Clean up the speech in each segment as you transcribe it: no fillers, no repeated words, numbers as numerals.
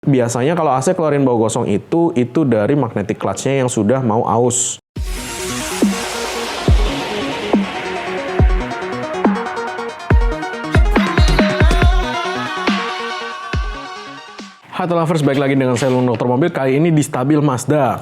Biasanya kalau AC keluarin bau gosong itu dari magnetic clutch-nya yang sudah mau aus. Hai lovers, balik lagi dengan saya Lung Dokter Mobil. Kali ini di Stabil Mazda.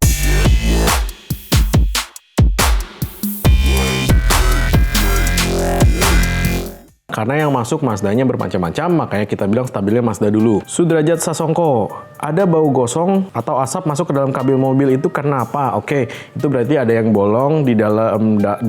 Karena yang masuk Mazdanya bermacam-macam, makanya kita bilang stabilnya Mazda dulu. Sudrajat Sasongko, ada bau gosong atau asap masuk ke dalam kabin mobil itu karena apa? Oke, itu berarti ada yang bolong di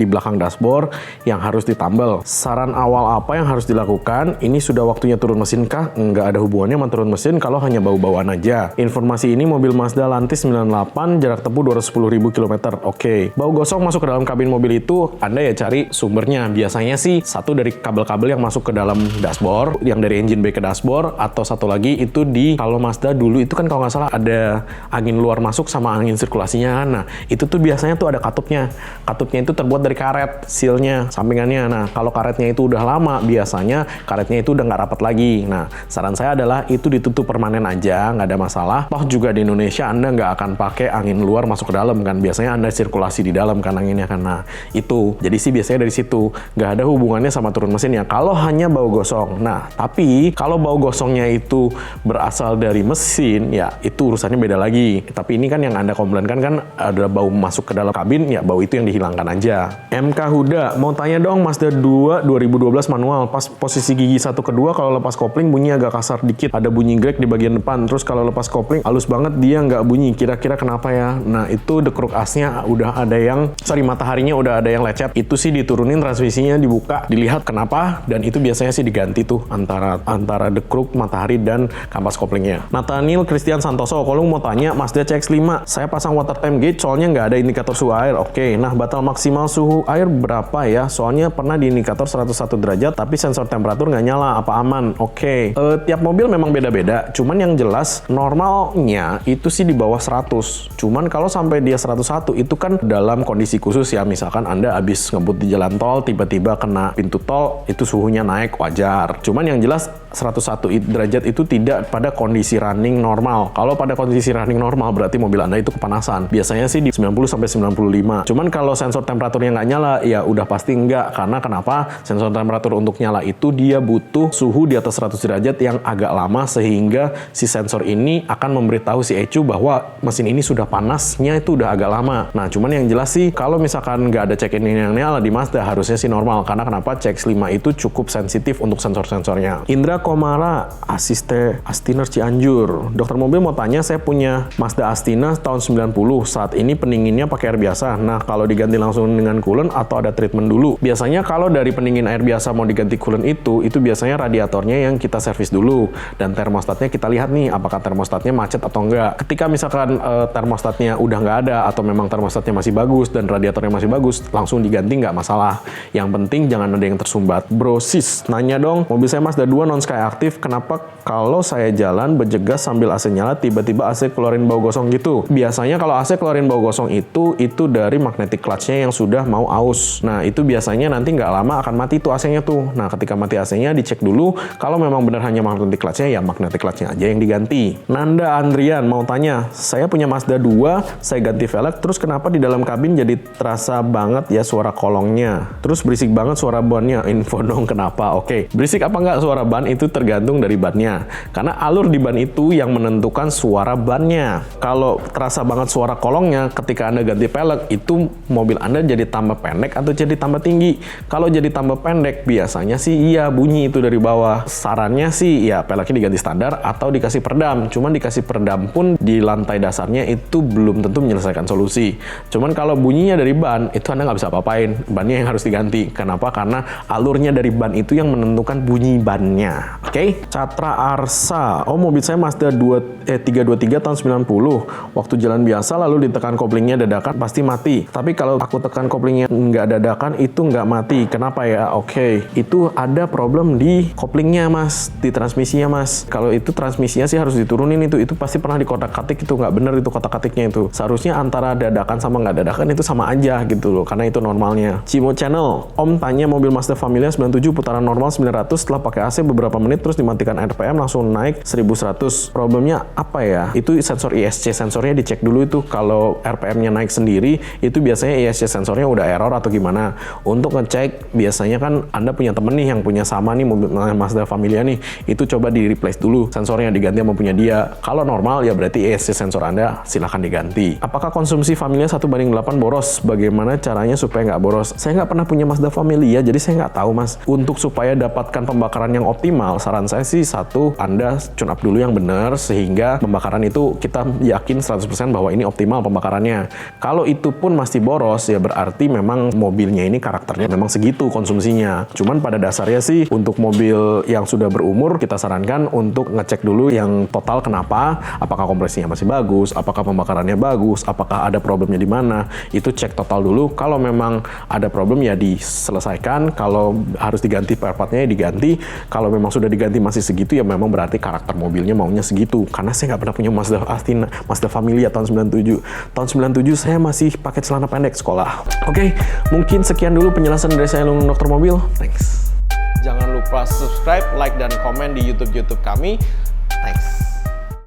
belakang dashboard yang harus ditambal. Saran awal apa yang harus dilakukan? Ini sudah waktunya turun mesin kah? Nggak ada hubungannya sama turun mesin kalau hanya bau-bauan aja. Informasi ini mobil Mazda Lantis 98, jarak tempuh 210.000 km. Oke, bau gosong masuk ke dalam kabin mobil itu, Anda ya cari sumbernya. Biasanya sih satu dari kabel-kabel yang masuk ke dalam dashboard, yang dari engine bay ke dashboard, atau satu lagi itu kalau Mazda dulu itu kan kalau nggak salah ada angin luar masuk sama angin sirkulasinya. Nah, itu tuh biasanya tuh ada katupnya. Katupnya itu terbuat dari karet, sealnya, sampingannya. Nah, kalau karetnya itu udah lama, biasanya karetnya itu udah nggak rapat lagi. Nah, saran saya adalah itu ditutup permanen aja, nggak ada masalah. Toh juga di Indonesia Anda nggak akan pakai angin luar masuk ke dalam kan. Biasanya Anda sirkulasi di dalam kan anginnya kan. Nah, itu. Jadi sih biasanya dari situ. Nggak ada hubungannya sama turun mesin ya. Kalau hanya bau gosong. Nah, tapi kalau bau gosongnya itu berasal dari mesin, ya itu urusannya beda lagi. Tapi ini kan yang Anda komplainkan kan ada bau masuk ke dalam kabin, ya bau itu yang dihilangkan aja. MK Huda, mau tanya dong Mazda 2 2012 manual, pas posisi gigi 1 ke 2 kalau lepas kopling bunyi agak kasar dikit, ada bunyi grek di bagian depan, terus kalau lepas kopling halus banget dia nggak bunyi, kira-kira kenapa ya? Nah, itu dekruk asnya udah ada yang, mataharinya udah ada yang lecet, itu sih diturunin, transmisinya dibuka, dilihat kenapa, dan itu biasanya sih diganti tuh antara dekruk, matahari, dan kampas koplingnya. Nathaniel Christian Santoso, kalau mau tanya Mazda CX-5, saya pasang water time gauge soalnya nggak ada indikator suhu air. Oke, nah batal maksimal suhu air berapa ya? Soalnya pernah di indikator 101 derajat tapi sensor temperatur nggak nyala, apa aman? Oke, tiap mobil memang beda-beda, cuman yang jelas normalnya itu sih di bawah 100. Cuman kalau sampai dia 101 itu kan dalam kondisi khusus ya, misalkan Anda habis ngebut di jalan tol, tiba-tiba kena pintu tol, itu suhunya naik, wajar. Cuman yang jelas 101 derajat itu tidak pada kondisi running normal. Kalau pada kondisi running normal berarti mobil Anda itu kepanasan. Biasanya sih di 90 sampai 95. Cuman kalau sensor temperaturnya nggak nyala, ya udah pasti nggak. Karena kenapa? Sensor temperatur untuk nyala itu dia butuh suhu di atas 100 derajat yang agak lama, sehingga si sensor ini akan memberitahu si ECU bahwa mesin ini sudah panasnya itu udah agak lama. Nah, cuman yang jelas sih kalau misalkan nggak ada check ini yang nyala di Mazda harusnya sih normal. Karena kenapa? CX-5 itu cukup sensitif untuk sensor-sensornya. Indra Komara, Astiner Cianjur. Dokter mobil mau tanya, saya punya Mazda Astina tahun 90. Saat ini pendinginnya pakai air biasa. Nah, kalau diganti langsung dengan coolant atau ada treatment dulu? Biasanya kalau dari pendingin air biasa mau diganti coolant itu biasanya radiatornya yang kita servis dulu. Dan termostatnya kita lihat nih, apakah termostatnya macet atau enggak. Ketika misalkan termostatnya udah nggak ada atau memang termostatnya masih bagus dan radiatornya masih bagus, langsung diganti nggak masalah. Yang penting jangan ada yang tersumbat. Brosis, nanya dong, mobil saya Mazda 2 non-sky aktif, kenapa kalau saya jalan berjegas sambil AC nyala tiba-tiba AC keluarin bau gosong gitu? Biasanya kalau AC keluarin bau gosong itu dari magnetic clutch-nya yang sudah mau aus. Nah, itu biasanya nanti nggak lama akan mati tuh AC-nya tuh. Nah, ketika mati AC-nya dicek dulu, kalau memang benar hanya magnetic clutch-nya, ya magnetic clutch-nya aja yang diganti. Nanda Andrian mau tanya, saya punya Mazda 2, saya ganti velg, terus kenapa di dalam kabin jadi terasa banget ya suara kolongnya? Terus berisik banget suara bannya, info dong kenapa? Oke, berisik apa nggak suara ban itu tergantung dari bannya. Karena alur di ban itu yang menentukan suara bannya. Kalau terasa banget suara kolongnya ketika Anda ganti pelek, itu mobil Anda jadi tambah pendek atau jadi tambah tinggi. Kalau jadi tambah pendek, biasanya sih iya bunyi itu dari bawah. Sarannya sih ya peleknya diganti standar atau dikasih peredam. Cuman dikasih peredam pun di lantai dasarnya itu belum tentu menyelesaikan solusi. Cuman kalau bunyinya dari ban, itu Anda nggak bisa apa-apain. Bannya yang harus diganti. Kenapa? Karena alurnya dari ban itu yang menentukan bunyi bannya. Oke? Catra Arsa, oh mobil saya Mazda 323 tahun 90. Waktu jalan biasa lalu ditekan koplingnya dadakan pasti mati. Tapi kalau aku tekan koplingnya nggak dadakan itu nggak mati. Kenapa ya? Oke, itu ada problem di koplingnya mas, di transmisinya mas. Kalau itu transmisinya sih harus diturunin itu pasti pernah di kotak-katik, itu nggak bener itu kotak-katiknya itu. Seharusnya antara dadakan sama nggak dadakan itu sama aja gitu loh, karena itu normalnya. Cimo Channel, Om tanya mobil Mazda Familia 97 putaran normal 900 setelah pakai AC beberapa menit terus dimatikan RPM langsung naik 1100. Problemnya apa ya? Itu sensor ISC sensornya dicek dulu itu. Kalau RPM-nya naik sendiri itu biasanya ISC sensornya udah error atau gimana. Untuk ngecek biasanya kan Anda punya temen nih yang punya sama nih mobil Mazda Familia nih, itu coba di replace dulu sensornya, diganti sama punya dia. Kalau normal ya berarti ISC sensor Anda silahkan diganti. Apakah konsumsi Familia 1:8 boros? Bagaimana caranya supaya nggak boros? Saya nggak pernah punya Mazda Familia, jadi saya nggak tahu mas. Untuk supaya dapatkan pembakaran yang optimal, saran saya sih satu, Anda tune up dulu yang benar sehingga pembakaran itu kita yakin 100% bahwa ini optimal pembakarannya. Kalau itu pun masih boros ya berarti memang mobilnya ini karakternya memang segitu konsumsinya. Cuman pada dasarnya sih untuk mobil yang sudah berumur kita sarankan untuk ngecek dulu yang total kenapa, apakah kompresinya masih bagus, apakah pembakarannya bagus, apakah ada problemnya di mana. Itu cek total dulu. Kalau memang ada problem ya diselesaikan, kalau harus diganti spare partnya ya diganti. Kalau memang sudah diganti masih segitu ya memang berarti karakter mobilnya maunya segitu. Karena saya nggak pernah punya Mazda Familia tahun 97. Tahun 97 saya masih pakai celana pendek sekolah. Oke, mungkin sekian dulu penjelasan dari saya Lung Dokter Mobil. Thanks. Jangan lupa subscribe, like, dan komen di YouTube kami. Thanks.